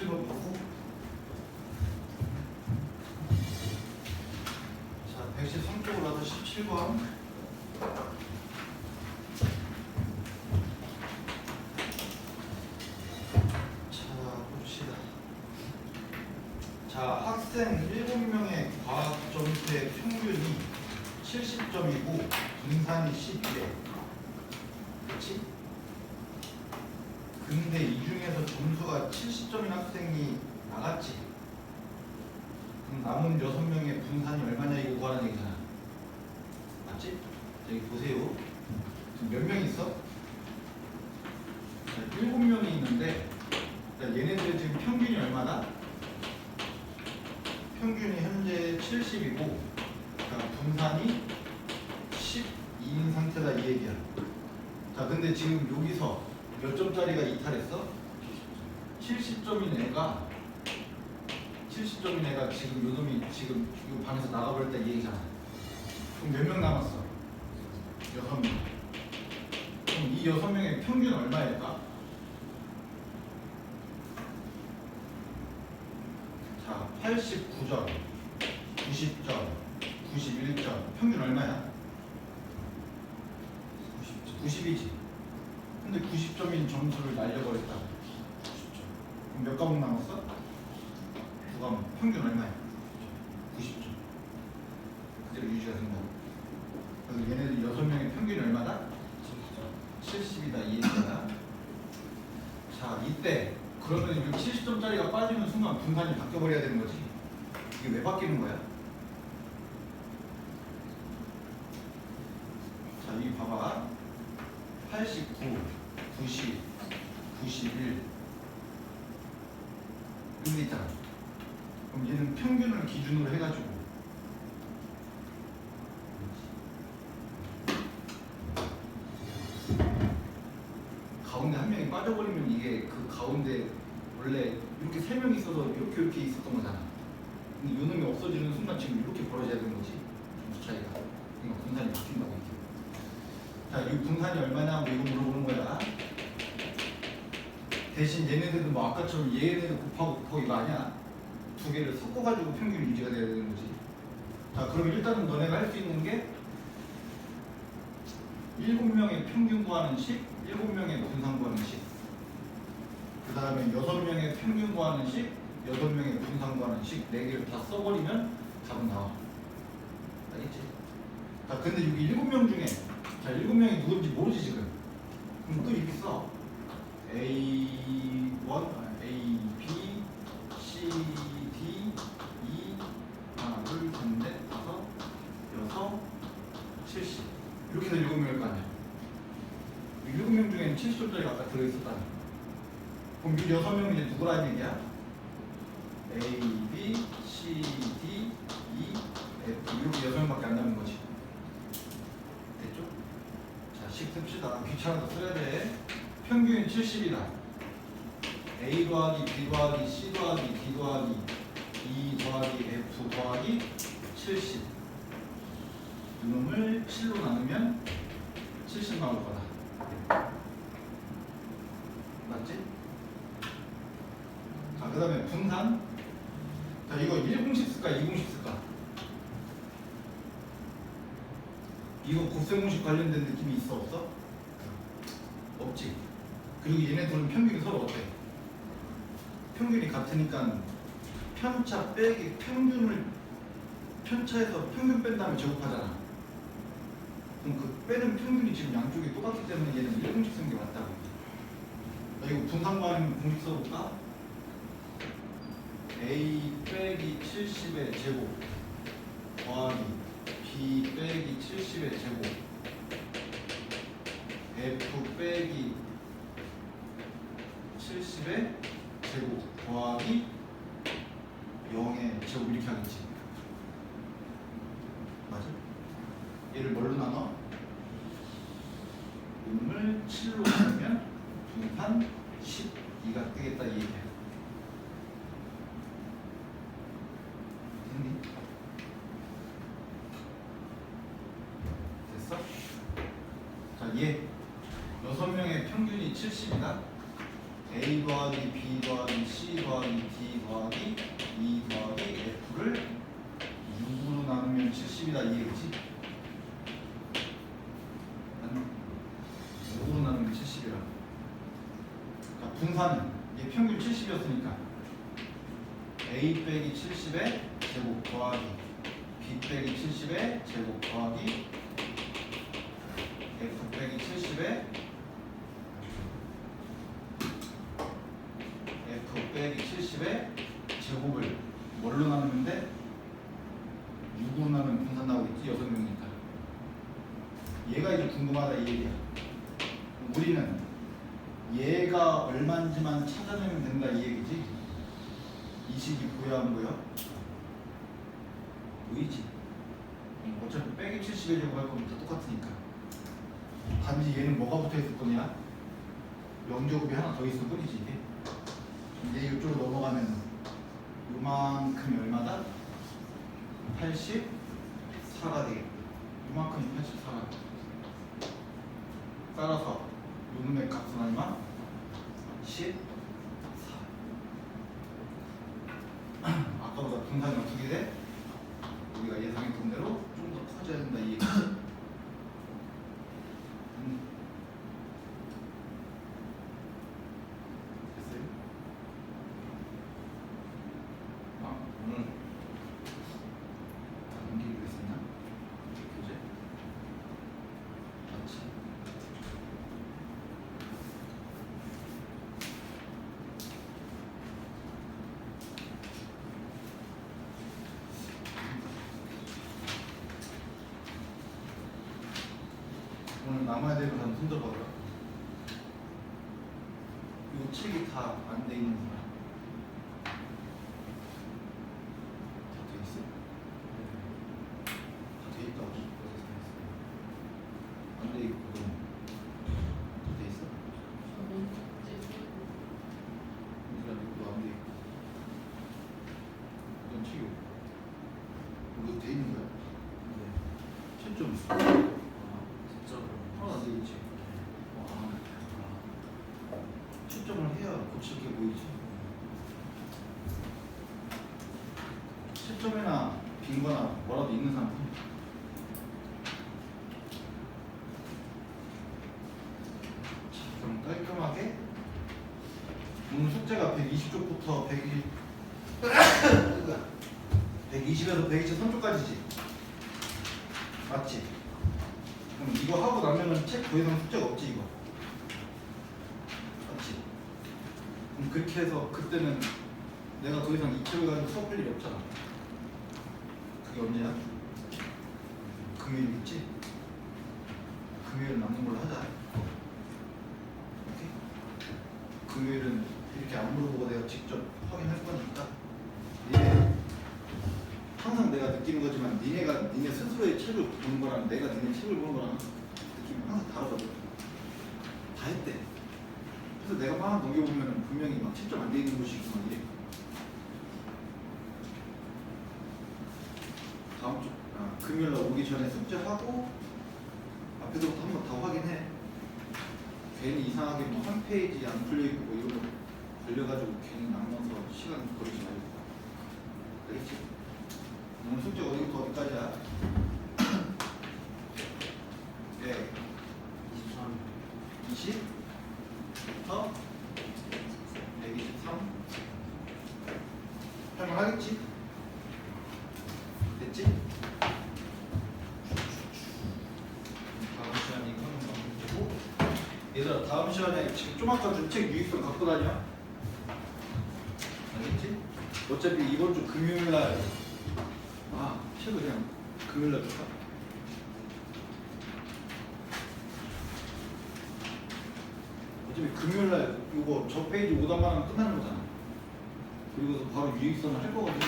17번 보고. 자, 113쪽으로 가서 17번. 자, 봅시다. 자, 학생 7명의 과학 점수의 평균이 70점이고 분산이 12래. 그렇지? 근데 이 중에서 점수가 70점인 학생이 나갔지. 그럼 남은 6명의 분산이 얼마냐 이거 구하는 얘기잖아. 맞지? 여기 보세요. 지금 몇 명 있어? 자, 7명이 있는데 자, 얘네들 지금 평균이 얼마나? 평균이 현재 70이고 자, 분산이 12인 상태다 이 얘기야. 자, 근데 지금 여기서 몇 점짜리가 이탈했어? 70점인 애가 지금 요놈이 지금 이 방에서 나가버렸다 이 얘기잖아. 그럼 몇 명 남았어? 6명. 그럼 이 6명의 평균 얼마일까? 자, 89점, 90점, 91점. 평균 얼마야? 90이지. 근데 90점인 점수를 날려버렸다. 90점. 그럼 몇 과목 남았어? 2과목. 평균 얼마야? 90점. 그대로 유지가 된다고. 그래서 얘네들 6명의 평균이 얼마다? 70이다 이 얘기야. 자, 이때 그러면 여기 70점짜리가 빠지는 순간 분산이 바뀌어버려야 되는 거지. 이게 왜 바뀌는 거야? 자, 여기 봐봐. 89, 90, 91 여기 있잖아. 그럼 얘는 평균을 기준으로 해가지고 가운데 한 명이 빠져버리면 이게 그 가운데 원래 이렇게 3명이 있어서 이렇게 있었던 거잖아. 근데 요 놈이 없어지는 순간 지금 이렇게 벌어져야 되는 거지. 점수 차이가. 그러니까 분산이 바뀐다고 이게. 자, 이 분산이 얼마냐고 이거 물어보는 거야. 대신 얘네들은 뭐 아까처럼 얘네들 곱하고 이거 아니야. 두 개를 섞어가지고 평균 유지가 돼야 되는 거지. 자, 그럼 일단은 너네가 할 수 있는 게 7명의 평균 구하는 식, 7명의 분산 구하는 식. 그 다음에 6명의 평균 구하는 식, 6명의 분산 구하는 식 4개를 다 써버리면 답은 나와. 알겠지? 자, 근데 여기 7명 중에 자, 7명이 누군지 모르지 지금. 그럼 또 이렇게 써. A1, A, B, C, D, E, 하나, 둘, 셋, 넷, 다섯, 여섯, 70. 이렇게 해서 7명일 거 아니야. 7명 중에는 70점짜리가 아까 들어있었다는. 그럼 이 6명은 이제 누구라는 얘기야? A, B, C, D, E, F. 이렇게 6명밖에 안 남은 거지. 됐죠? 자, 식 씁시다. 귀찮아서 써야 돼. 평균이 70이다. A 더하기 B 더하기 C 더하기 D 더하기 E 더하기 F 더하기 70. 이놈을 7로 나누면 70 나올 거다. 맞지? 자, 그 다음에 분산. 자, 이거 1공식 쓸까 2공식 쓸까? 이거 곱셈공식 관련된 느낌이 있어 없어? 없지. 그리고 얘네들은 평균이 서로 어때? 평균이 같으니까 편차 빼기 평균을 편차에서 평균 뺀 다음에 제곱하잖아. 그럼 그 빼는 평균이 지금 양쪽이 똑같기 때문에 얘는 1공식 쓰는 게 맞다고. 나 이거 분산 구하는 공식 써볼까? A 빼기 70의 제곱 더하기 B 빼기 70의 제곱 F 빼기 70의 제곱 더하기 0의 제곱 이렇게 하겠지. 맞아? 얘를 뭘로 나눠? 이놈을 7로 나누면 분산 12가 뜨겠다 이 얘기야. 됐니? 됐어? 자, 얘 6명의 평균이 70이다. A 더하기 B 더하기 C 더하기 D 더하기 E 더하기 F를 6으로 나누면 70이다 이 얘기지? 아니 6으로 나누면 70이라. 자, 분산은 이게 평균 70이었으니까 A 빼기 70의 제곱 더하기 B 빼기 70의 제곱 더하기 F 빼기 70의 F 빼기 70의 제곱을 뭘로 나누면 돼? 6으로 나누면 분산 나오겠지? 6명이니까. 얘가 이제 궁금하다 이 얘기야. 우리는 얘가 얼마인지만 찾아내면 된다 이 얘기지? 이 식이 보여 안 보여? 보이지? 어차피 빼기 70의 제곱 할 거면 다 똑같으니까. 단지 얘는 뭐가 붙어 있을 거냐? 영제곱이 하나 더 있을 뿐이지 이게. 이제 이쪽으로 넘어가면 요만큼이 얼마다? 84가 되겠고 요만큼이 84가. 따라서 요놈의 값은 얼마? 14. 아까보다 분산이 어떻게 돼? 우리가 예상했던 대로 좀 더 커져야 된다 이 얘기지. 됐어요? 오늘 다 넘기기로 했었나? 교재? 맞지? 오늘 남아야 될 거 한번 손잡아라. 이거 책이 다 안 돼 있는 거야. 다 돼 있어? 다 돼 있다고 안 돼 있고 다 돼 있어? 이거 안 돼 있고 이건 책이 없고 이거 돼 있는 거야? 네. 채점 하나 돼 있지. 채점을 해야 고칠게 보이지. 채점이나 빈거나 뭐라도 있는 사람. 자, 그럼 깔끔하게 오늘 숙제가 120쪽부터 120에서 123쪽까지지. 맞지? 그럼 이거 하고 나면은 책 더 이상 숙제가 없지 이거. 맞지? 그럼 그렇게 해서 그때는 내가 더 이상 이 책을 가지고 수업할 일이 없잖아. 그게 언제야? 금요일이겠지? 금요일은 남는 걸로 하자. 오케이? 금요일은 이렇게 안 물어보고 내가 직접 확인할 거니까 니네 항상 내가 느끼는 거지만 니네 스스로의 책을 보는 거랑 내가 니네 책을 보는 거랑 느낌이 항상 다르거든. 다 했대. 그래서 내가 막 넘겨보면 분명히 막 채점 안 돼 있는 곳이 있고 막 이래. 다음 주 금요일날 오기 전에 숙제하고 앞에서부터 한번 다 확인해. 괜히 이상하게 뭐 한 페이지 안 풀려있고 뭐 이런 거 걸려가지고 괜히 남아서 시간 버리지 말고. 알겠지? 오늘 숙제 어디부터 어디까지야? 네. 20부터 123 할만하겠지? 됐지? 다음 시간에 이거는 마무리되고 얘들아 다음 시간에 지금 좀 아까 준 책 유익선 갖고 다녀. 알겠지? 어차피 이번 주 금요일날 책을 그냥 금요일날 줄까? 어차피 금요일날 이거 저 페이지 오단만 하면 끝나는 거잖아. 그리고서 바로 유익선을 할 거거든.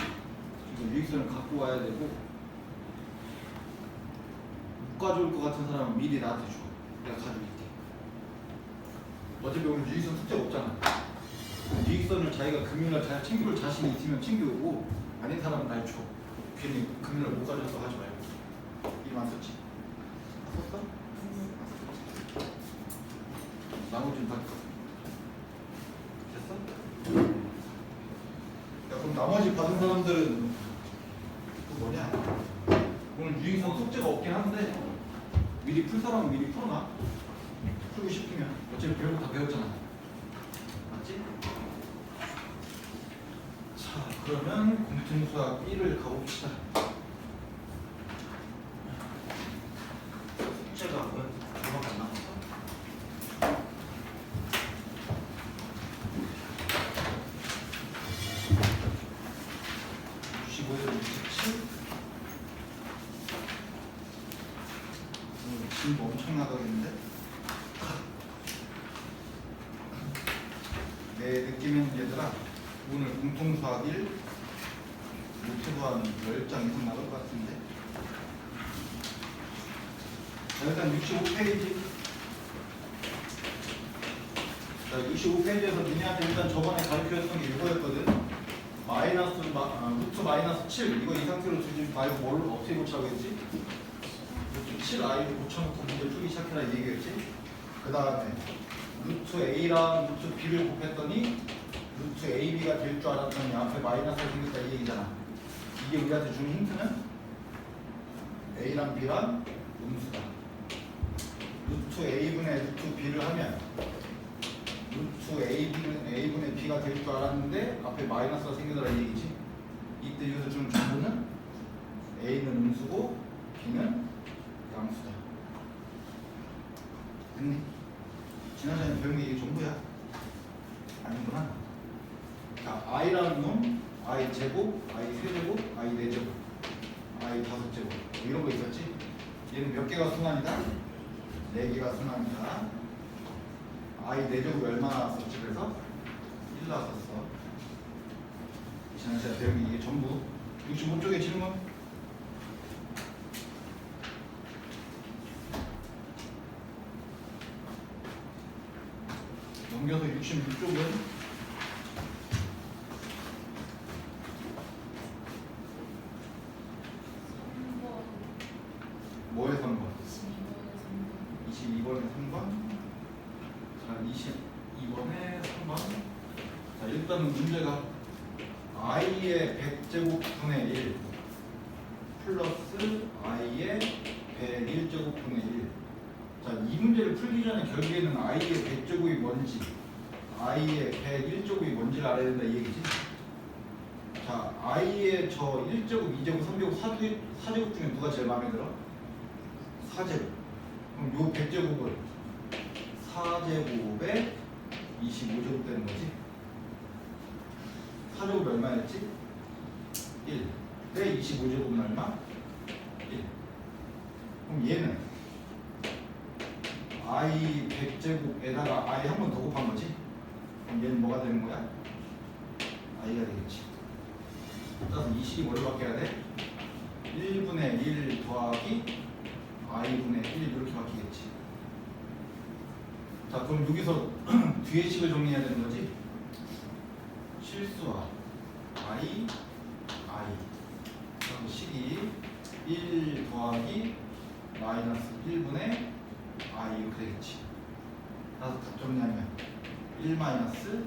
그래서 유익선을 갖고 와야 되고 못 가져올 것 같은 사람은 미리 나한테 줘. 내가 가져올게. 어차피 오늘 유익선 숙제가 없잖아. 유익선을 자기가 금요일날 잘 챙겨올 자신이 있으면 챙겨오고 아닌 사람은 날 줘. 괜히 금요일날 못 가져와서 하지 말고. 이만 썼지? 썼어? 나머지는 다 야, 그럼 나머지 받은 사람들은 또 뭐냐? 오늘 유인성 숙제가 없긴 한데 미리 풀 사람은 미리 풀어놔. 풀고 싶으면 어차피 배운 거 다 배웠잖아. 맞지? 자, 그러면 공통수학 1을 가봅시다. 숙제가 얼마나 안 남았어? 65에서 67? 진도 엄청나다겠는데? 내 느낌에는 얘들아 오늘 공통수학 1 노트도 한 10장 이상 나올 것 같은데. 자, 일단 65페이지. 자, 65페이지에서 니네한테 일단 저번에 가르쳐줬던 게 이거였거든. 루트 마이너스 7 이거 이 상태로 두지 말고 뭘 어떻게 고치라고 했지? 루트 7i를 고쳐놓고 문제 풀기 시작해라 이 얘기였지? 그 다음에 루트 a랑 루트 b를 곱했더니 루트 ab가 될 줄 알았더니 앞에 마이너스가 생겼다 이 얘기잖아. 이게 우리한테 주는 힌트는 a랑 b랑 음수다. 루트 a분의 루트 b를 하면 루트 a분의 b가 될 줄 알았는데 앞에 마이너스가 생기더라 이 얘기지. 이때 여기서 주는 정보는 a는 음수고 b는 양수다. 됐니? 지난번에 배운 게 이게 전부야? 아니구나. 자, i라는 놈, i 제곱, i 세제곱, i 네제곱, i 다섯제곱 이런 거 있었지? 얘는 몇 개가 순환이다? 4개가 순환이다. i 네제곱 얼마 나왔었지? 그래서 1 나왔었어. 지난번에 배운 게 이게 전부. 65쪽의 질문. 넘겨서 66쪽은 뭐의 3번? 22번의 3번. 자, 22번의 3번. 자, 일단은 문제가 i의 100제곱분의 1 플러스 i의 101제곱분의 1. 자, 이 문제를 풀기 전에 결국에는 i의 100제곱이 뭔지 i의 101제곱이 뭔지를 알아야 된다 이 얘기지. 자, i의 저 1제곱, 2제곱, 3제곱, 4제곱 중에 누가 제일 마음에 들어? 4제곱. 그럼 요 100제곱은 4제곱에 25제곱 되는 거지. 4제곱이 얼마였지? 1. 내 25제곱은 얼마? 1. 그럼 얘는 i 100제곱에다가 i 한 번 더 곱한 거지. 그럼 얘는 뭐가 되는 거야? i가 되겠지. 따라서 이 식이 뭐를 바뀌어야 돼? 1분의 1 더하기 i분의 1 이렇게 바뀌겠지. 자, 그럼 여기서 뒤에 식을 정리해야 되는 거지. 실수와 i. 그럼 식이 1 더하기 마이너스 1분의 i 이렇게 되겠지. 따라서 다 정리하면 1 마이너스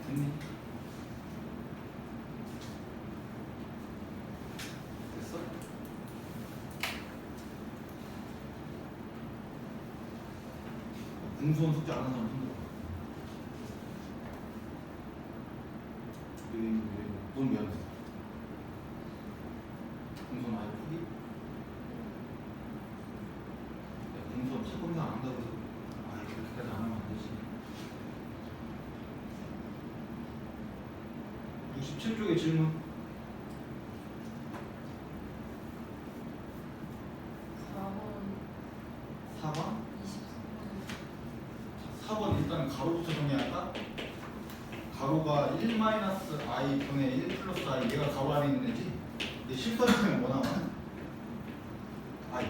됐니? 됐어? 공수원 숙제 안 하는 사람 손 들어. 넌 왜 안 했어? 공수원 아예 포기? 공수원 채권자 안 한다고 해서 아예 그렇게까지 안 하면 안 되지. 67쪽의 질문. 4번 4번 일단 가로부터 정리할까? 가로가 1-i 분의 1 플러스 i 얘가 가로 안에 있는 애지? 근데 실수하면 뭐 나와? i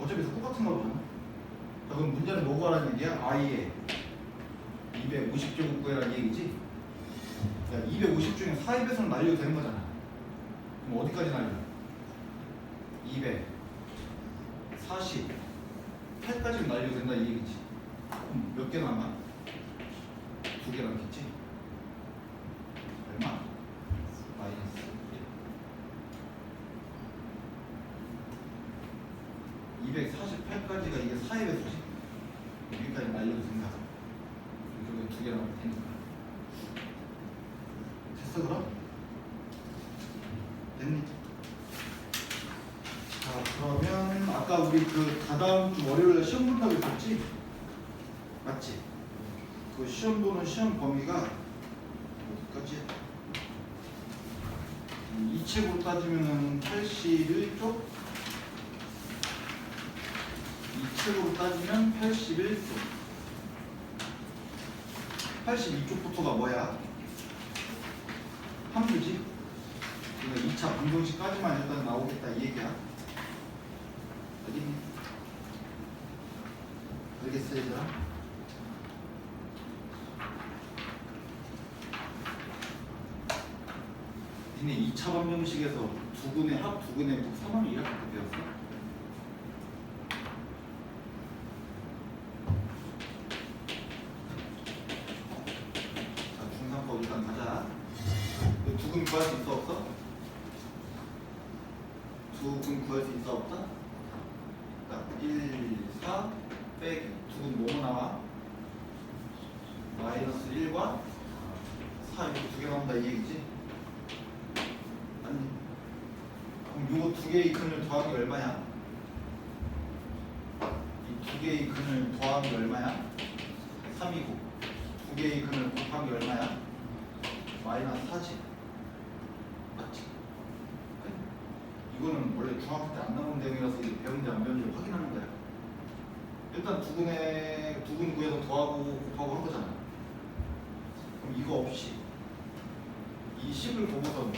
어차피 다 똑같은 거잖아. 자, 그럼 문제는 뭐 구하라는 얘기야? i에 250제곱 구해라는 얘기지? 야, 250 중에 4입에서는 날려도 되는 거잖아. 그럼 어디까지 날려? 200, 40, 8까지 날려도 된다 이 얘기지. 그럼 몇 개 남아? 2개 남겠지? 얼마? 마이너스 1. 248까지가 이게 4의 배수지. 여기까지 날려도 된다. 이쪽에 2개 남을 테니까. 됐어 그럼? 됐니? 자 그러면 아까 우리 그 다다음 주 월요일에 시험 본다고 했었지? 맞지? 그 시험 보는 시험 범위가 어디까지? 이 책으로 따지면은 81쪽, 이 책으로 따지면 81쪽, 82쪽부터가 뭐야? 함수지? 그러니까 2차 방정식까지만 일단 나오겠다 이 얘기야. 알겠니? 알겠어 얘들아? 니네 2차 방정식에서 두근의 합, 두근의 곱, 3원을 이렇게 배웠어? 자, 중상법 일단 가자. 두근 구할 수 있어 없어? 두근 구할 수 있어 없다? 자, 1, 4 빼기 두근 뭐뭐 나와? 마이너스 1과 4 이렇게 두 개 나온다 이 얘기지? 아니 그럼 요거 두 개의 근을 더하기 얼마야? 이 두 개의 근을 더하기 얼마야? 3이고 두 개의 근을 곱하기 얼마야? 마이너스 4지 맞지? 이거는 원래 중학교 때 안 나온 내용이라서 이게 배운지 안 배운지 확인하는 거야. 일단 두근 구해서 더하고 곱하고 한 거잖아. 그럼 이거 없이 이 식을 보고서는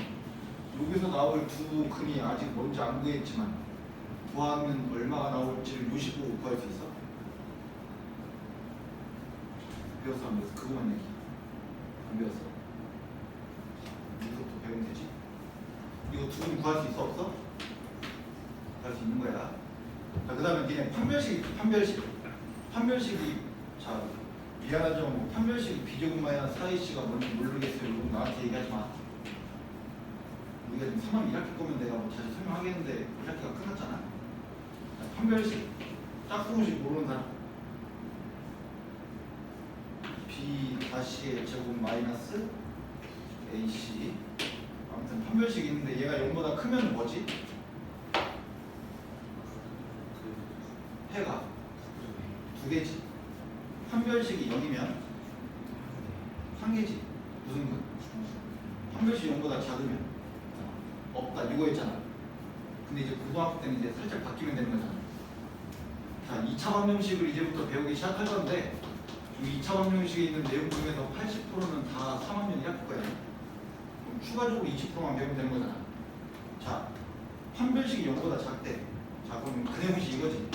여기서 나올 두 근이 아직 뭔지 안 구했지만 더하면 얼마가 나올지를 요식 보고 구할 수 있어? 배웠어 안 배웠어? 그거만 얘기 안 배웠어? 이것부터 배우면 되지? 이거 두근 구할 수 있어 없어? 구할 수 있는 거야. 자, 그 다음에 니네 판별식이 자 미안하죠. 뭐 판별식이 비제곱 마이너스 4ac가 뭔지 모르겠어요. 이건 나한테 얘기하지 마. 우리가 지금 3학 1학기 거면 내가 뭐 다시 설명하겠는데 1학기가 끝났잖아. 자, 판별식 짝꿍식 모르는 사람 b 다시의 제곱 마이너스 ac 아무튼 판별식이 있는데 얘가 0보다 크면 뭐지? 해가 두 개지. 판별식이 0이면 한 개지. 무슨 근? 판별식이 0보다 작으면 없다 이거였잖아. 근데 이제 고등학교 때는 이제 살짝 바뀌면 되는 거잖아. 자, 2차 방정식을 이제부터 배우기 시작할 건데 이 2차 방정식에 있는 내용 중에서 80%는 다 3학년 1학기 거야. 그럼 추가적으로 20%만 배우면 되는 거잖아. 자, 판별식이 0보다 작대. 자, 그럼 그 내용이 이거지.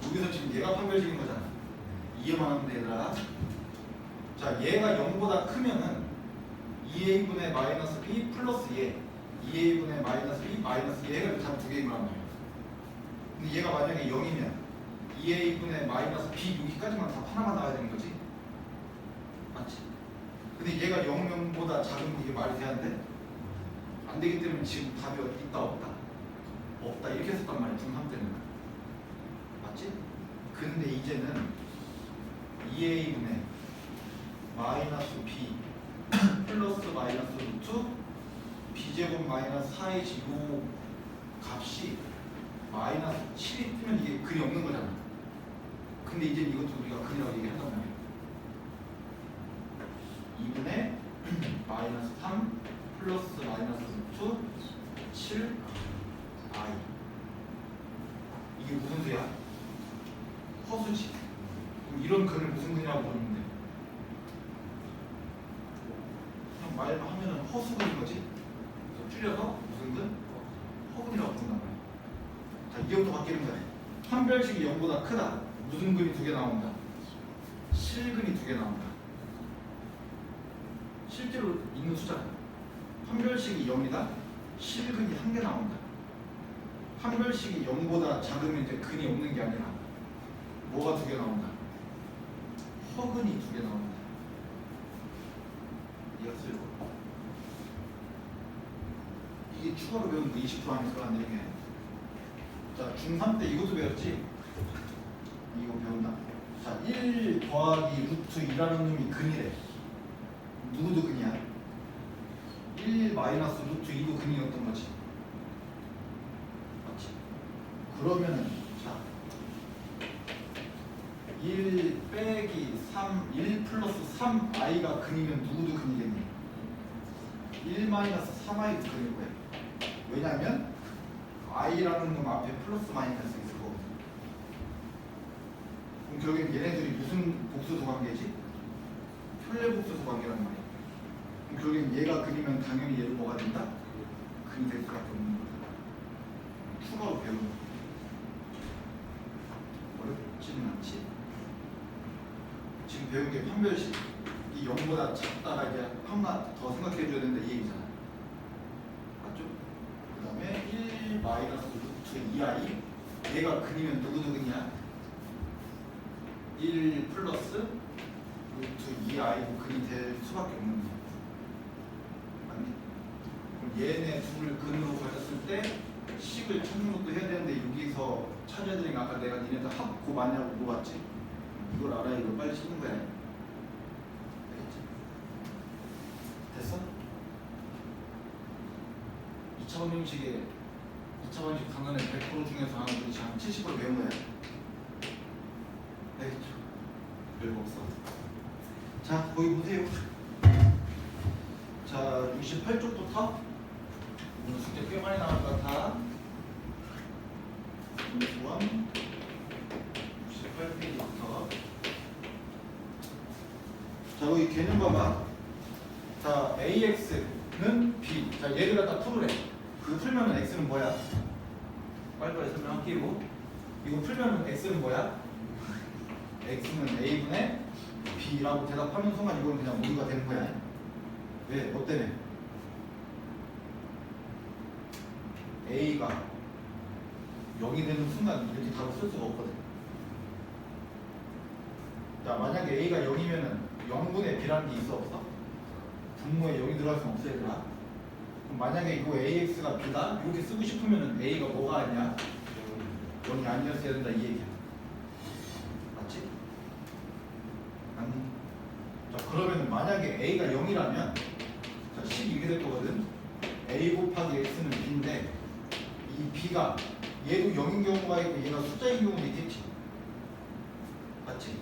여기서 지금 얘가 판별식인 거잖아. 이해만 하면 돼, 얘들아. 자, 얘가 0보다 크면은 2a분의 마이너스 b 플러스 얘 2a분의 마이너스 b 마이너스 얘가 다 두 개인 거란 말이야. 근데 얘가 만약에 0이면 2a분의 마이너스 b 여기까지만 다 하나만 나와야 되는 거지. 맞지? 근데 얘가 0보다 작으면 이게 말이 돼야 돼? 안 되기 때문에 지금 답이 있다 없다? 없다 이렇게 했었단 말이야. 중3 때는. 맞지? 근데 이제는 2a분의 마이너스 b 플러스 마이너스 루트 b제곱 마이너스 4h 요 값이 마이너스 7이 뜨면 이게 근이 없는 거잖아. 근데 이제 이것도 우리가 근이라고 얘기한단 말이야. 2분의 마이너스 3 플러스 마이너스 루트 7 i 이게 무슨 수야? 허수지. 그럼 이런 근을 무슨 근이라고 부르는데? 그냥 말만 하면은 허수근인 거지? 그래서 줄여서 무슨 근? 허근이라고 부른단 말이야. 자, 이제부터 바뀌는 거야. 판별식이 0보다 크다. 무슨 근이 두 개 나온다? 실근이 두 개 나온다. 실제로 있는 숫자야. 판별식이 0이다? 실근이 한 개 나온다. 판별식이 0보다 작으면 이제 근이 없는 게 아니라 뭐가 두 개 나온다? 허근이 두 개 나온다. 이해했어요? 이게 추가로 배운 거 20% 안에 들어간 얘기네. 자, 중3 때 이것도 배웠지? 이거 배운다. 자, 1 더하기 루트 2라는 놈이 근이래. 누구도 근이야? 1 마이너스 루트 2도 근이었던 거지. 맞지? 그러면은 자, 1 빼기 3, 1 플러스 3i가 근이면 누구도 근이겠니? 1 마이너스 3i도 근일 거야. 왜냐면 i라는 놈 앞에 플러스 마이너스 있을 거거든. 그럼 결국엔 얘네들이 무슨 복수소 관계지? 편례 복수소 관계란 말이야. 그럼 결국엔 얘가 근이면 당연히 얘도 뭐가 된다? 근이 될 수밖에 없는 거다. 추가로 배우는 거. 어렵지는 않지? 지금 배운 게 판별식. 이 0보다 작다가 이제 하나 더 생각해 줘야 된다 이 얘기잖아. 맞죠? 그 다음에 1 마이너스 루트 2i 얘가 근이면 누구도 근이야? 1 플러스 루트 2i도 근이 될 수밖에 없는 거야. 맞니? 그럼 얘네 둘을 근으로 가졌을 때 식을 찾는 것도 해야 되는데 여기서 찾아야 되니까 아까 내가 니네들 합 고맞냐고 물어봤지? 이걸 알아야 이걸 빨리 찾는 거야. 알겠지? 됐어? 2차 방정식에 2차 방정식 단원의 100% 중에서 한 우리 한 70% 배운 거야. 알겠죠? 별거 없어. 자, 거기 보세요. 자, 68쪽부터 오늘 숙제 꽤 많이 나올 것 같아. 68페이지부터. 자, 여기 개념 봐봐. 자, AX는 B. 자, 얘를 갖다 풀으래. 그거 풀면은 X는 뭐야? 빨리빨리 설명할게요. 이거 풀면은 X는 뭐야? X는 A분의 B라고 대답하는 순간 이건 그냥 모두가 되는 거야. 왜? 뭐 때문에? A가 0이 되는 순간 이렇게 답을 쓸 수가 없거든. 자, 만약에 A가 0이면은 0분의 B라는 게 있어 없어? 분모에 0이 들어갈 수는 없어야 되나? 그럼 만약에 이거 AX가 B다? 이렇게 쓰고 싶으면은 A가 뭐가 아니야? 0이 아니었어야 된다 이 얘기야. 맞지? 아니. 자, 그러면 만약에 A가 0이라면 자, 식이 이렇게 될 거거든. A 곱하기 X는 B인데 이 B가 얘도 0인 경우가 있고 얘가 숫자인 경우도 있겠지. 맞지?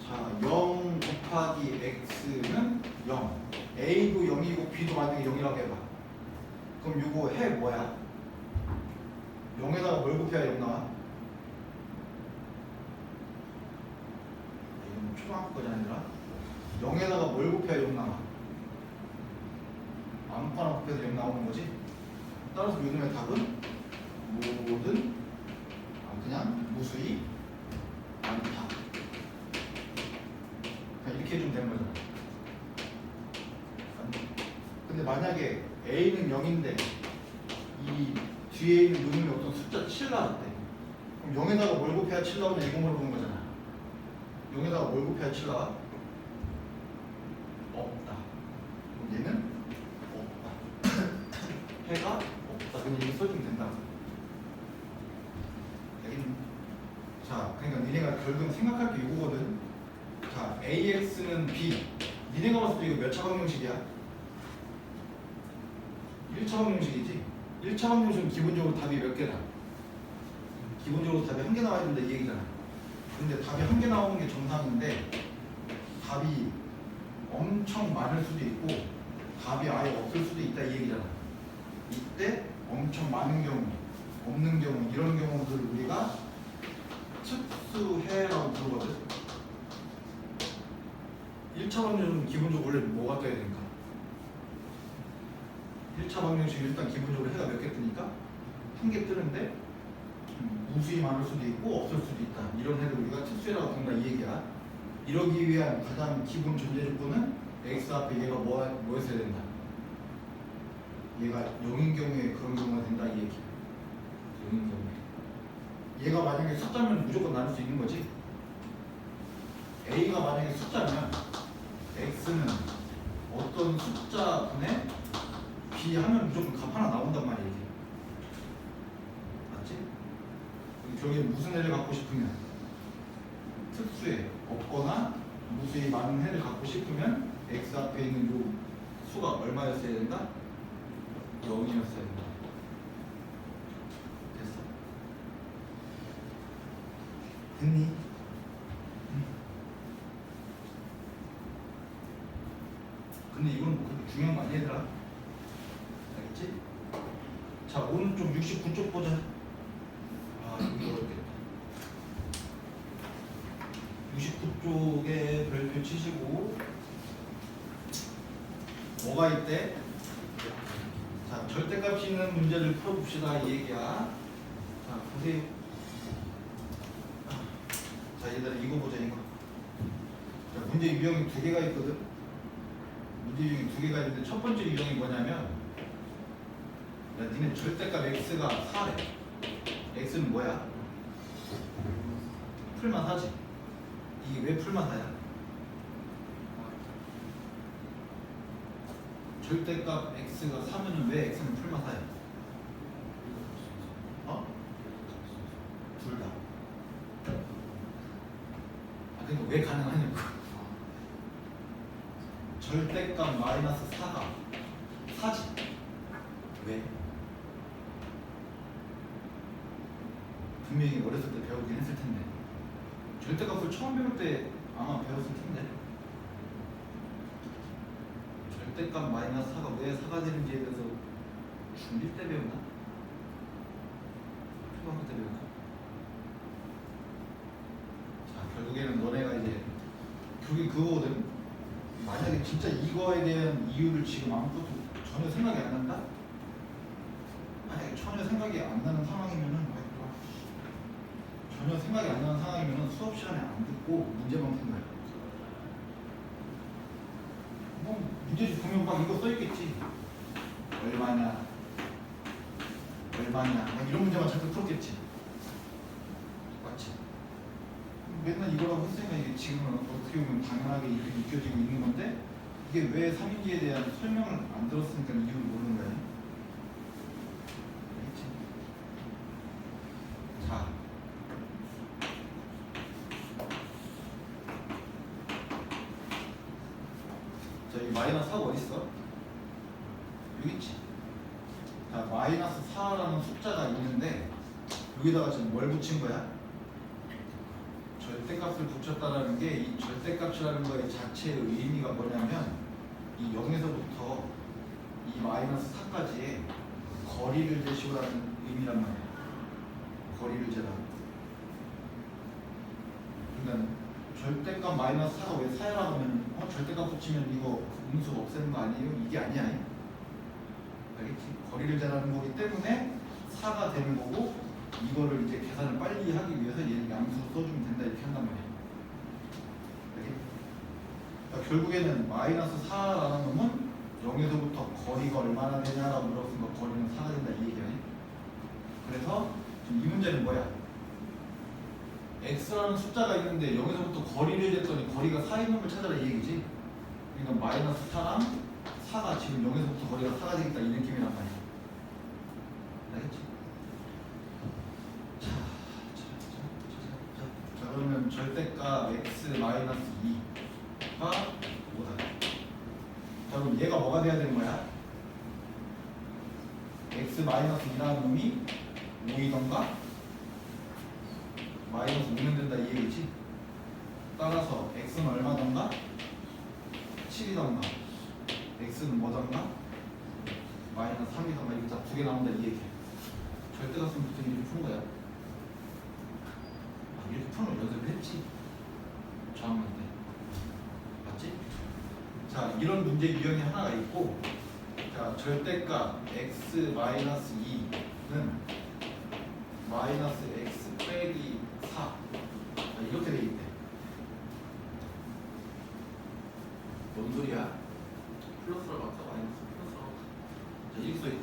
자, 0 곱하기 X는 0. A도 0이고 B도 만약에 0이라고 해봐. 그럼 이거 해 뭐야? 0에다가 뭘 곱해야 0 나와? 이건 초등학교 거지 아니라 0에다가 뭘 곱해야 0 나와? 아무거나 곱해서 0 나오는 거지? 따라서 요즘의 답은 모든 그냥 무수히 많다. 그냥 이렇게 해주면 되는 거잖아. 근데 만약에 A는 0인데 이 뒤에 있는 놈이 어떤 숫자 7 나왔대. 그럼 0에다가 뭘 곱해야 7 나오냐 이거 물어보는 거잖아. 0에다가 뭘 곱해야 7 나와? 없다. 그럼 얘는 없다. 해가 없다. 그냥 이렇게 써주면 된다. 자, 그러니까 니네가 결국 생각할 게 이거거든. 자, AX는 B. 니네가 봤을 때 이거 몇 차 방정식이야? 1차 방정식이지. 1차 방정식은 기본적으로 답이 몇 개다? 기본적으로 답이 한 개 나와야 된다 이 얘기잖아. 근데 답이 한 개 나오는 게 정상인데 답이 엄청 많을 수도 있고 답이 아예 없을 수도 있다 이 얘기잖아. 이때 엄청 많은 경우, 없는 경우 이런 경우들을 우리가 특수해라고 부르거든. 1차 방정식은 기본적으로 원래 뭐가 떠야 되니까? 1차 방정식은 일단 기본적으로 해가 몇 개 뜨니까? 한 개 뜨는데 무수히 많을 수도 있고 없을 수도 있다. 이런 해를 우리가 특수해라고 부른다 이 얘기야. 이러기 위한 가장 기본 전제 조건은 x 앞에 얘가 뭐였어야 된다? 얘가 0인 경우에 그런 경우가 된다 이 얘기. 0인 경우에 얘가 만약에 숫자면 무조건 나눌 수 있는 거지. A가 만약에 숫자면 X는 어떤 숫자분의 B 하면 무조건 값 하나 나온단 말이야 이게. 맞지? 결국에 무슨 애를 갖고 싶으면 특수에 없거나 무수히 많은 해를 갖고 싶으면 X 앞에 있는 요 수가 얼마였어야 된다? 0이었어야 된다. 됐어. 됐니? 근데 이건 뭐 그렇게 중요한 거 아니야 얘들아? 알겠지? 자 오른쪽 69쪽 보자. 아 이거 어렵겠다. 69쪽에 별표 치시고 뭐가 있대? 자 절대값이 있는 문제를 풀어봅시다 이 얘기야. 자 보세요. 자 얘들아 이거 보자 이거. 자 문제 유형이 두 개가 있거든. 문제 유형이 두 개가 있는데 첫 번째 유형이 뭐냐면 야 니네 절대값 x가 4래. x는 뭐야? 풀만 하지. 이게 왜 풀만 하야? 절대값 x가 3면 왜 x는 풀만 하야? 어? 둘 다. 아 그러니까 왜 가능하냐고. 절대값 마이너스 4가 4지. 왜? 분명히 어렸을 때 배우긴 했을 텐데 절대값을 처음 배울 때 아마 배웠을 텐데 절대값 마이너스 4가 왜 4가 되는지에 대해서 중1 때 배웠나? 초등학교 때 배웠나? 자 결국에는 너네가 이제 그게 그거거든. 만약에 진짜 이거에 대한 이유를 지금 아무것도 전혀 생각이 안 난다? 만약에 전혀 생각이 안 나는 상황이면은 전혀 생각이 안 나는 상황이면은 수업 시간에 안 듣고 문제만 푼 거야. 뭐 문제집 보면 막 이거 써 있겠지. 얼마냐, 얼마냐, 막 이런 문제만 자꾸 풀었겠지. 맞지? 맨날 이거라고 했으니까 이게 지금은 어떻게 보면 당연하게 이렇게 느껴지고 있는 건데 이게 왜 3인지에 대한 설명을 안 들었으니까 이유를 모르는 거야. 알겠지? 자. 자, 이 마이너스 4가 어디 있어? 여기 있지. 자, 마이너스 4라는 숫자가 있는데 여기다가 지금 뭘 붙인 거야? 절대값을 붙였다라는 게 이 절대값이라는 거의 자체의 의미가 뭐냐면 이 0에서부터 이 마이너스 4까지의 거리를 재시오라는 의미란 말이야. 거리를 재라는. 그러니까 절대값 마이너스 4가 왜 4야 하면 절대값 붙이면 이거 음수 없애는 거 아니에요? 이게 아니야. 알겠지? 거리를 재라는 거기 때문에 4가 되는 거고 이거를 이제 계산을 빨리 하기 위해서 얘를 양수로 써주면 된다 이렇게 한단 말이야. 알겠지? 그러니까 결국에는 마이너스 4라는 놈은 0에서부터 거리가 얼마나 되냐라고 물었으니까 거리는 4가 된다 이 얘기야. 그래서 지금 이 문제는 뭐야? x라는 숫자가 있는데 0에서부터 거리를 쟀더니 거리가 4인 놈을 찾아라 이 얘기지. 그러니까 마이너스 4랑 4가 지금 0에서부터 거리가 4가 되겠다 이 느낌이란 말이야. 알겠지? 자 그러면 절대값 x 마이너스 2가 5다. 자 그럼 얘가 뭐가 돼야 되는 거야? x 마이너스 2라는 놈이 5이던가 마이너스 5면 된다 이 얘기지. 따라서 x는 얼마던가? 7이던가 x는 뭐던가? 마이너스 3이던가 이거 다 두 개 나온다 이 얘기야. 절대값은 보통 이렇게 푸는 거야. 이렇게 푸는 걸 연습을 했지. 저학년 때. 맞지? 자 이런 문제 유형이 하나가 있고 자 절대값 x 마이너스 2는 마이너스 x 빼기 4 이렇게 돼 있대. 뭔 소리야? 플러스라고 할까? 마이너스 플러스라고 할까? 자 이렇게 써 있대.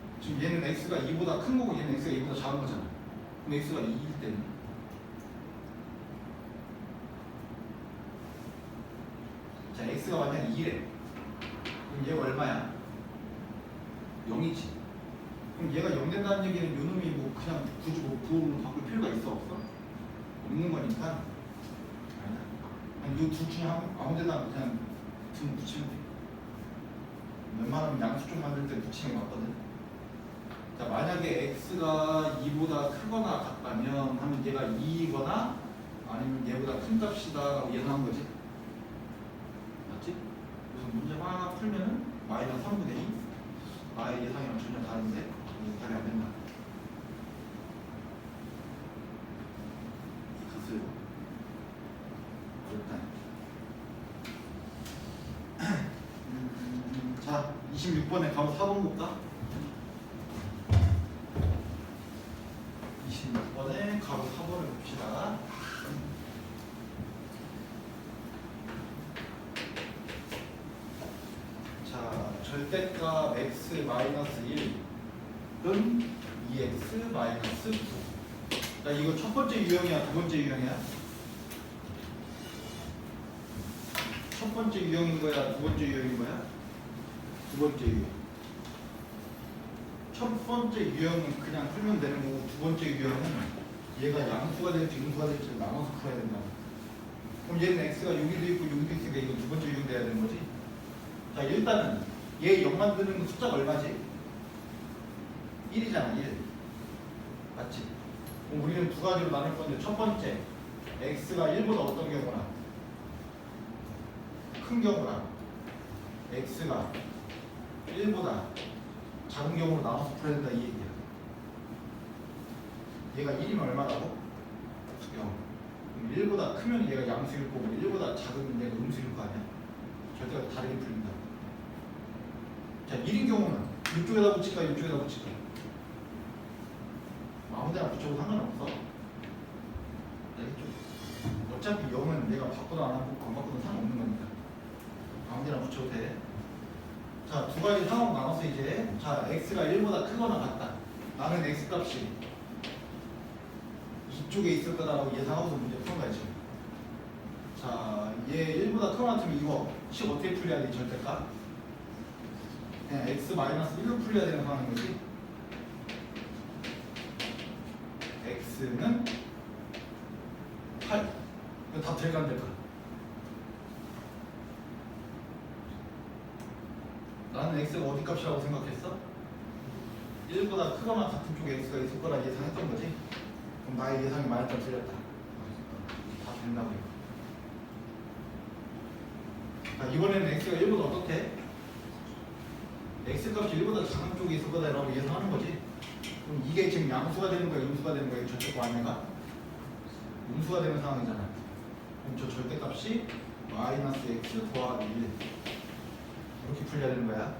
지금 얘는 x가 2보다 큰 거고 얘는 x가 2보다 작은 거잖아. 그럼 x가 2일 때는 자 x가 만약 2래. 그럼 얘가 얼마야? 0이지. 그럼 얘가 0 된다는 얘기는 요놈이 뭐 그냥 굳이 뭐 부호로 바꿀 필요가 있어 없어? 없는 거니까 아니 이둘 중에 아무 데나 그냥 등 붙이면 돼. 웬만하면 양수쪽 만들 때 붙이는 거 같거든. 자 만약에 x가 2보다 크거나 같다면 하면 얘가 2이거나 아니면 얘보다 큰 값이다 예상한 거지. 맞지? 그래서 문제 하나 풀면은 마이너스 3분의 2 나의 예상이랑 전혀 다른데 답이 안 된다. 이 값을 일단 자 26번에 가로 4번 볼까? 26번에 가로 4번을 봅시다. 자 절대값 x 마이너스 1은 2x 마이너스 9. 자 이거 첫 번째 유형이야 두 번째 유형이야? 첫 번째 유형인 거야 두 번째 유형인 거야? 두 번째 유형. 첫 번째 유형은 그냥 풀면 되는 거고 두 번째 유형은 얘가 양수가 될지 음수가 될지 나눠서 풀어야 된다. 그럼 얘는 x가 여기도 있고 여기도 있으니까 이거 두 번째 유형 돼야 되는 거지. 자 일단은 얘 0 만드는 거 숫자가 얼마지? 1이잖아 1. 맞지? 그럼 우리는 두 가지로 나눌 건데 첫 번째 x가 1보다 어떤 경우나 큰 경우나 x가 1보다 작은 경우로 나눠서 풀어야 된다 이 얘기야. 얘가 1이면 얼마라고? 0. 그럼 1보다 크면 얘가 양수일 거고 1보다 작으면 얘가 음수일 거 아니야? 절대가 다르게 풀린다. 자 1인 경우는 이쪽에다 붙일까 이쪽에다 붙일까? 아무데나 붙여도 상관없어. 알겠죠? 어차피 0은 내가 바꾸도 안 하고 안 바꾸도 상관없는 거니까 아무데나 붙여도 돼. 자, 두 가지 상황 나눠서 이제 자 x가 1보다 크거나 같다. 나는 x 값이 이쪽에 있을 거다라고 예상하고서 문제 푸는 거야 지금. 자, 얘 1보다 크거나 같으면 이거 식 어떻게 풀려야 돼 절대값? 그냥 x 마이너스 1로 풀려야 되는 상황인 거지. x는 8. 이거 다 될까 안 될까? 나는 x가 어디 값이라고 생각했어? 1보다 크거나 같은 쪽에 x가 있을 거라 예상했던 거지? 그럼 나의 예상이 맞았다 틀렸다? 다 된다고 이거. 자 이번에는 x가 1보다 어떻대? x 값이 1보다 작은 쪽에 있을 거다 라고 예상하는 거지. 그럼 이게 지금 양수가 되는 거야 음수가 되는 거야 절대값 아내가? 음수가 되는 상황이잖아. 그럼 저 절대값이 마이너스 x 더하기 1 이렇게 풀려야 되는 거야.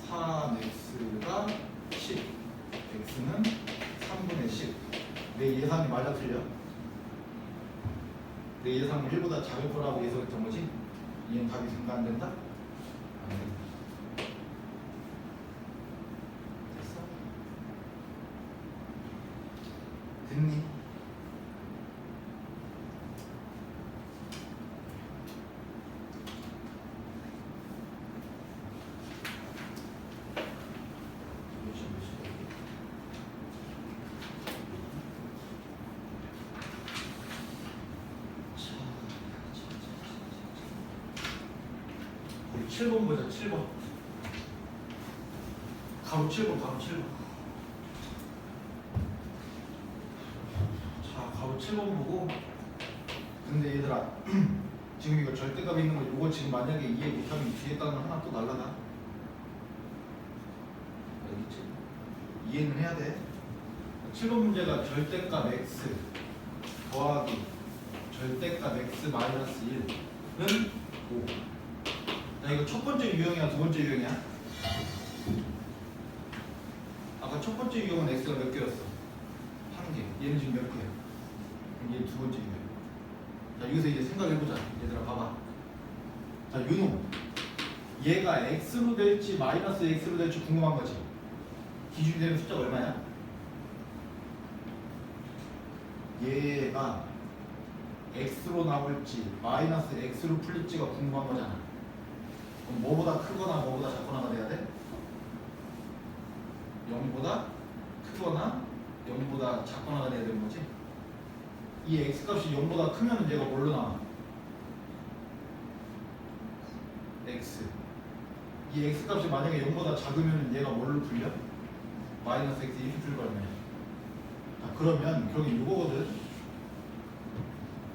3x가 10 x는 3분의 10. 내 예상이 맞아 틀려? 내 예상은 1보다 작을 거라고 예상했던 거지? 얘는 답이 된다 안 된다? 안 된다. 됐어? 됐니? 우리 7번 보자. 7번 가로 7번 가로 7번. 자 가로 7번 보고 근데 얘들아 지금 이거 절대값 있는 거 이거 지금 만약에 이해 못하면 뒤에 따는 하나 또 날라가. 알겠지? 이해는 해야 돼. 7번 문제가 절대값 x 더하기 절대값 x 마이너스 1은 5. 자 이거 첫 번째 유형이야 두 번째 유형이야? 아까 첫 번째 유형은 x가 몇 개였어? 한 개. 얘는 지금 몇 개야? 그럼 얘 두 번째 유형. 자 여기서 이제 생각해보자. 얘들아 봐봐. 자 요놈 얘가 x로 될지 마이너스 x로 될지 궁금한 거지. 기준이 되는 숫자가 얼마야? 얘가 x로 나올지 마이너스 x로 풀릴지가 궁금한 거잖아. 그럼 뭐보다 크거나 뭐보다 작거나가 돼야 돼? 0보다 크거나 0보다 작거나가 돼야 되는 거지. 이 x값이 0보다 크면 얘가 뭘로 나와? x. 이 x값이 만약에 0보다 작으면 얘가 뭘로 풀려? 마이너스 x 이렇게 풀 거라며. 자, 그러면 결국 이거거든.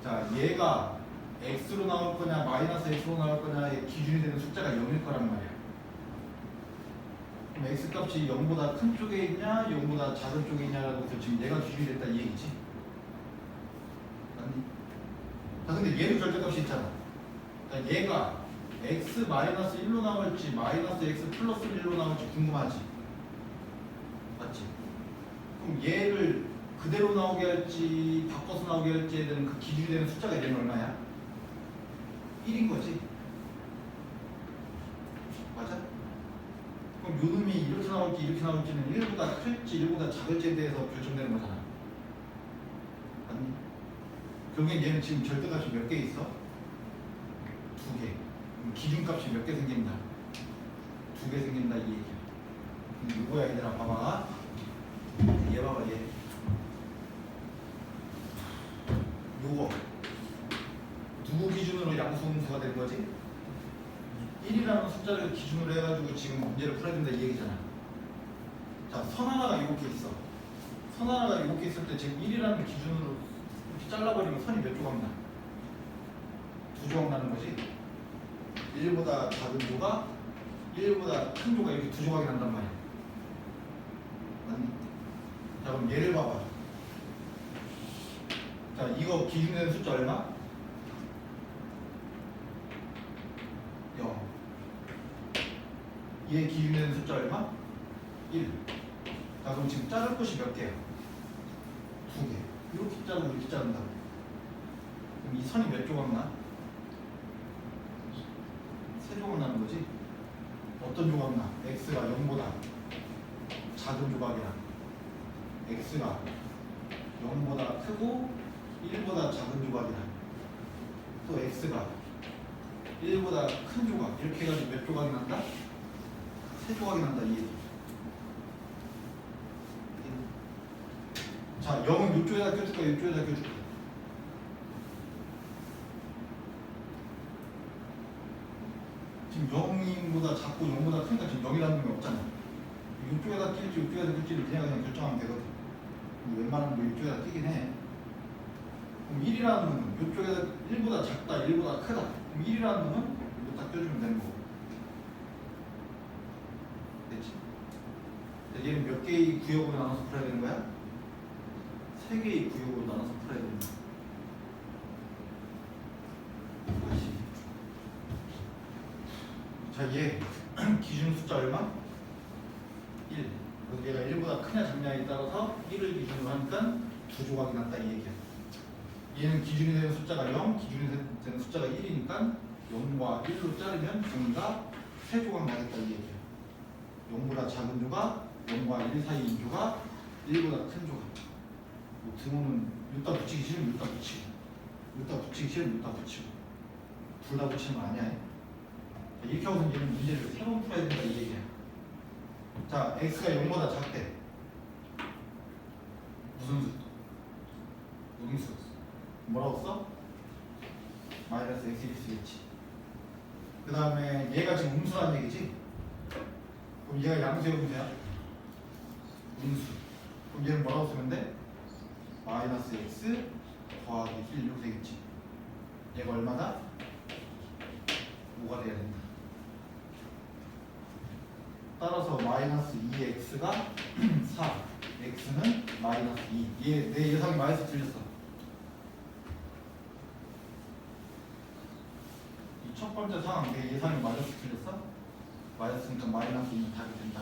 자, 얘가 x로 나올 거냐 마이너스 x로 나올 거냐의 기준이 되는 숫자가 0일 거란 말이야. 그럼 x값이 0보다 큰 쪽에 있냐 0보다 작은 쪽에 있냐라고 해서 지금 얘가 기준이 됐다 이 얘기지. 맞니? 자, 근데 얘도 절대값이 있잖아. 그러니까 얘가 x 마이너스 1로 나올지 마이너스 x 플러스 1로 나올지 궁금하지. 맞지? 그럼 얘를 그대로 나오게 할지 바꿔서 나오게 할지에 대한 그 기준이 되는 숫자가 얘는 얼마야? 1인 거지. 맞아? 그럼 요놈이 이렇게 나올지 이렇게 나올지는 1보다 클지 1보다 작을지에 대해서 결정되는 거잖아. 맞니? 결국엔 얘는 지금 절대값이 몇 개 있어? 2개. 그럼 기준값이 몇 개 생긴다? 2개 생긴다 이 얘기야. 그럼 누구야 얘들아 봐봐. 얘 봐봐 얘. 요거 누구 기준으로 양수음수가 된 거지? 1이라는 숫자를 기준으로 해가지고 지금 문제를 풀어야 된다 이 얘기잖아. 자, 선 하나가 이렇게 있어. 선 하나가 이렇게 있을 때 지금 1이라는 기준으로 이렇게 잘라버리면 선이 몇 조각 나? 2조각 나는 거지. 1보다 작은 조각, 1보다 큰 조각 이렇게 2조각이 난단 말이야. 맞니? 자, 그럼 얘를 봐봐. 자, 이거 기준되는 숫자 얼마? 0. 얘 기준되는 숫자 얼마? 1. 자, 그럼 지금 자를 곳이 몇 개야? 2개. 이렇게 자르고 이렇게 자른다고. 그럼 이 선이 몇 조각 나? 3조각 나는 거지? 어떤 조각 나? x가 0보다 작은 조각이랑 x가 0보다 크고 1보다 작은 조각이랑 또 x가 1보다 큰 조각 이렇게 해가지고 몇 조각이 난다? 3조각이 난다 이 얘기. 자, 0은 이쪽에다 껴줄까 이쪽에다 껴줄까? 지금 0보다 작고 0보다 크니까 지금 0이라는 게 없잖아. 이쪽에다 낄지 이쪽에다 낄지를 그냥 결정하면 되거든. 웬만하면 뭐 이쪽에다 끼긴 해. 그럼 1이라는 놈은 이쪽에다 1보다 작다 1보다 크다. 그럼 1이라는 놈은 이거 딱 껴주면 되는 거고. 됐지? 얘는 몇 개의 구역으로 나눠서 풀어야 되는 거야? 3개의 구역으로 나눠서 풀어야 되는 거야. 다시. 자, 얘 기준 숫자 얼마? 1. 그래서 얘가 1보다 크냐 작냐에 따라서 1을 기준으로 하니까 2조각이 난다 이 얘기야. 얘는 기준이 되는 숫자가 0, 기준이 되는 숫자가 1이니까 0과 1로 자르면 종이가 3조각 나겠다 이 얘기야. 0보다 작은 조각, 0과 1 사이인 조각, 1보다 큰 조각. 뭐 등호는 여기다 붙이기 싫으면 여기다 붙이고, 여기다 붙이기 싫으면 여기다 붙이고, 둘 다 붙이는 거 아니야. 이렇게 하고서 얘는 문제를 3번 풀어야 된다 이 얘기야. 자, x가 0보다 작대. 무슨 수? 음수. 뭐라고 써? 마이너스 x일 수 있지. 그 다음에 얘가 지금 음수란 얘기지? 그럼 얘가 양수야 음수야? 음수. 그럼 얘는 뭐라고 쓰면 돼? 마이너스 x 더하기 1 이렇게 되겠지. 얘가 얼마다? 5가 돼야 된다. 따라서 마이너스 2x가 4, x는 마이너스 2. 내 예상이 마이너스 틀렸어. 이 첫 번째 상황 내 예상이 마이너스 틀렸어? 마이너스니까 마이너스 2는 답이 된다.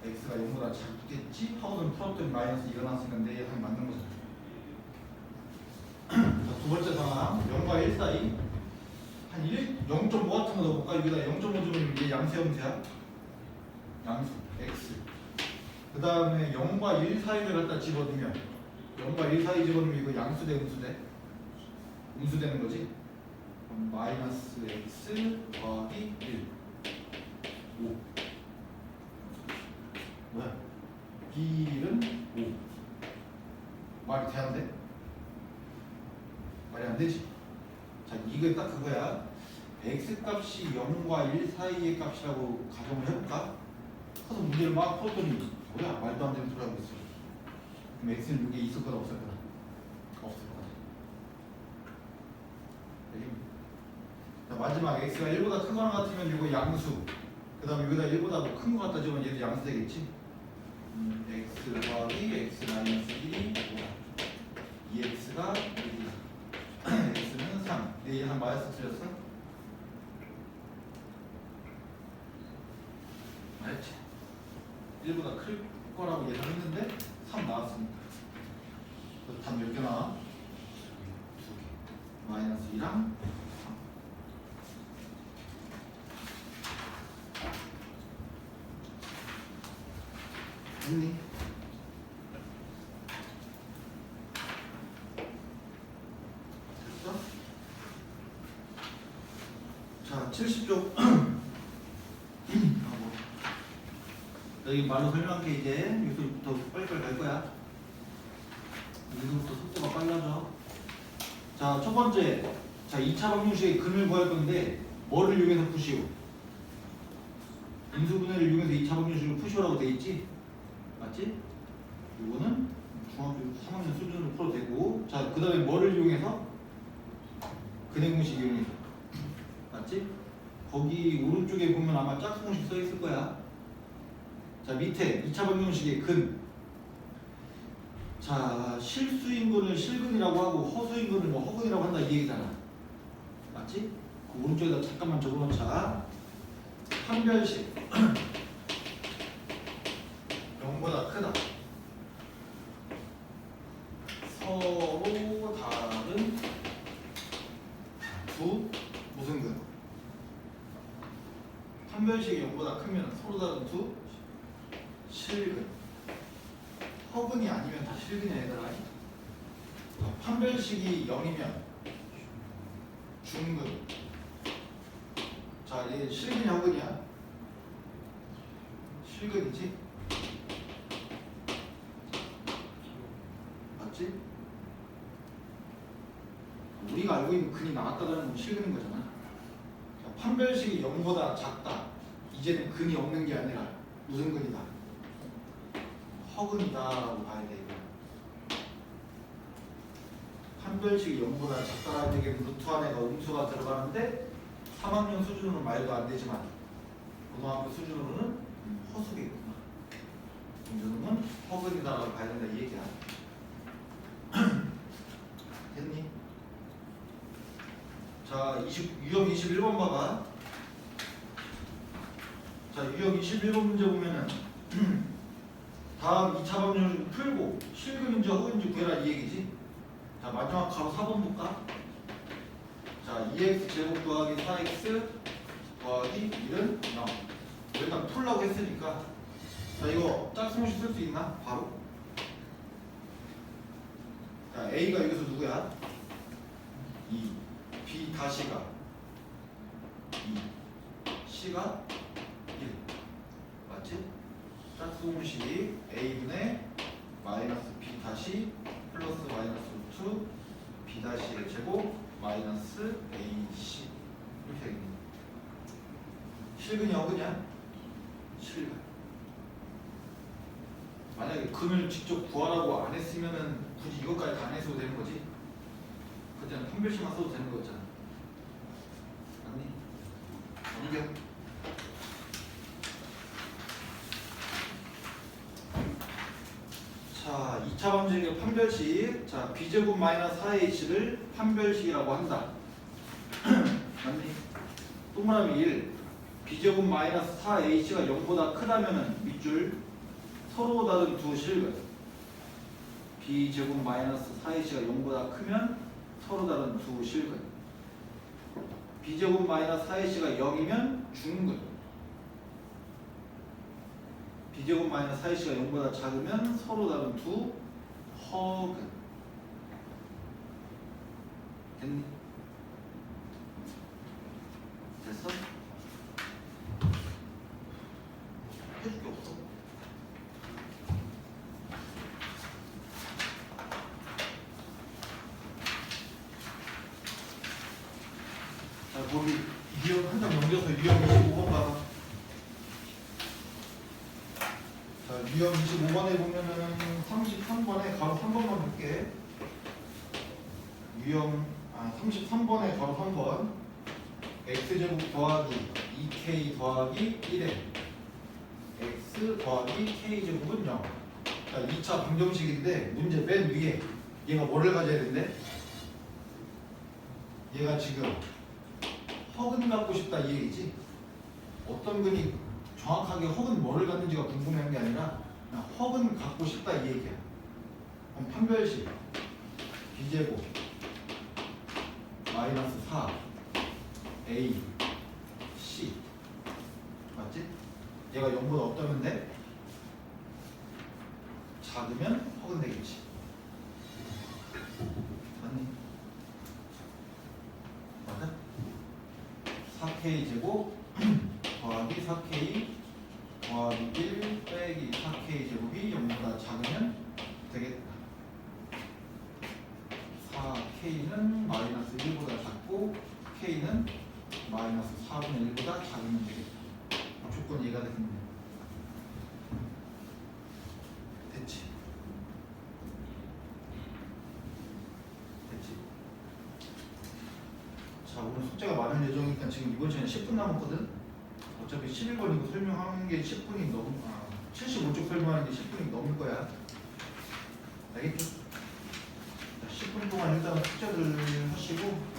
x가 0보다 작겠지? 하고는 풀었더니 마이너스 2가 나왔으니까 내 예상이 맞는 거잖아. 자, 두 번째 상황 0과 1 사이 한 0.5 같은 거 넣어볼까? 여기다 0.5 주면 이게 양수 형태야. 양수 x. 그 다음에 0과 1 사이를 갖다 집어넣으면 0과 1 사이 집어넣으면 이거 양수 대 음수 대? 음수 되는 거지. 그럼 마이너스 x 더하기 1 5. 뭐야? B는 5. 말이 돼 안 돼? 말이 안 되지. 자, 이거 딱 그거야. x 값이 0과 1 사이의 값이라고 가정을 해볼까? 그래서 문제를 막 풀었더니 뭐야? 말도 안 되는 소리 하고 있어. 그럼 x는 이게 있을 거다 없을 거다? 없을 거다. 자, 마지막 x가 1보다 크거나 같으면 이거 양수. 그 다음에 여기다 1보다 큰 거 갖다 주면 얘도 양수 되겠지? x 더하기 x 마이너스 1이 5다. 2x가 1이다. x는 3. 내 예상 맞았어? 틀렸어? 맞지? 1보다 클 거라고 예상했는데 3 나왔으니까. 그래서 답 몇 개 나와? 2개. 마이너스 2랑 3. 됐니? 됐어? 자, 70쪽. 여기 말로 설명한 게 이제 여기서부터 빨리빨리 갈 거야. 여기서부터 속도가 빨라져. 자, 첫 번째. 자, 2차 방정식의 근을 구할 건데 뭐를 이용해서 푸시오? 인수분해를 이용해서 2차 방정식을 푸시오라고 돼 있지? 맞지? 이거는 중학교 3학년 수준으로 풀어도 되고. 자, 그 다음에 뭐를 이용해서? 근해공식 이용해서. 맞지? 거기 오른쪽에 보면 아마 짝수공식 써 있을 거야. 자, 밑에 2차 방정식의 근. 자, 실수인근을 실근이라고 하고 허수인근을 뭐 허근이라고 한다 이 얘기잖아. 맞지? 그 오른쪽에다 잠깐만 적어놓자. 판별식 0보다 크다. 서로 다른 두 무슨 근? 판별식이 0보다 크면 서로 다른 두 실근. 허근이 아니면 다 실근이야 얘들아. 판별식이 0이면 중근. 자, 얘 실근이야 허근이야? 실근이지? 맞지? 우리가 알고 있는 근이 나왔다는 건 실근인 거잖아. 자, 판별식이 0보다 작다. 이제는 근이 없는 게 아니라 무슨 근이다? 허근이다라고 봐야 돼. 이거. 판별식이 0보다 작다라는 얘기는 루트 안에 음수가 들어가는데 3학년 수준으로는 말도 안 되지만 고등학교 수준으로는 허수겠구나. 이거는 허근이다라고 봐야 된다 이 얘기야. 됐니? 자, 유형 21번 봐봐. 자, 유형 21번 문제 보면은 다음 2차 방정식을 풀고 실근인지 허근인지 구해라 이 얘기지. 자, 마지막 가로 4번 볼까? 자, 2x 제곱 더하기 4x 더하기 1은 0. 일단 풀라고 했으니까. 자, 이거 짝수공식 쓸 수 있나? 바로. 자, a가 여기서 누구야? 2. b 다시가 2. c가 1. 맞지? 짝수공식이 a분의 마이너스 b 다시 플러스 마이너스 루트 b 다시의 제곱 마이너스 ac 이렇게 되겠네. 실근이 어그냐? 실근. 만약에 근을 직접 구하라고 안 했으면은 굳이 이것까지 다 안 했어도 되는 거지. 그때는 판별식만 써도 되는 거였잖아. 맞니? 넘겨. 자, 2차 방정식의 판별식. 자, b제곱 마이너스 4h를 판별식이라고 한다. 맞니? 또 말하면 1. b제곱 마이너스 4h가 0보다 크다면은 밑줄 서로 다른 두 실근. b제곱 마이너스 4h가 0보다 크면 서로 다른 두 실근. b제곱 마이너스 4ac가 0이면 중근. b제곱 마이너스 4ac가 0보다 작으면 서로 다른 두 허근. 됐니? 됐어? 해줄 게 없어. 자, 거기 유형 한 장 넘겨서 유형 25번 봐. 자, 유형 25번에 보면은 33번에 가로 3번만 볼게. 유형 33번에 가로 3번. x제곱 더하기 2k 더하기 1에 x 더하기 k제곱은 0. 자, 2차 방정식인데 문제 맨 위에 얘가 뭐를 가져야 된대? 얘가 지금 허근 갖고 싶다 이 얘기지. 어떤 근이 정확하게 허근 뭐를 갖는지가 궁금한 게 아니라 그냥 허근 갖고 싶다 이 얘기야. 그럼 판별식 b제곱 마이너스 4 a c 맞지? 얘가 0보다 없다면 돼? 작으면 허근 되겠지. 맞니? 맞아? 4k 제곱 더하기 4k 더하기 1 빼기 4k 제곱이 0보다 작으면 되겠다. 4k는 마이너스 1보다 작고 k는 마이너스 4분의 1보다 작으면 되겠다. 조건 이해가 됐네. 됐지? 됐지? 자, 오늘 숙제가 많은 예정이니까 지금 이번 시간에 10분 남았거든? 어차피 11번이고 설명하는 게 10분이 넘, 75쪽 설명하는 게 10분이 넘을 거야. 알겠죠? 자, 10분 동안 일단 숙제들 하시고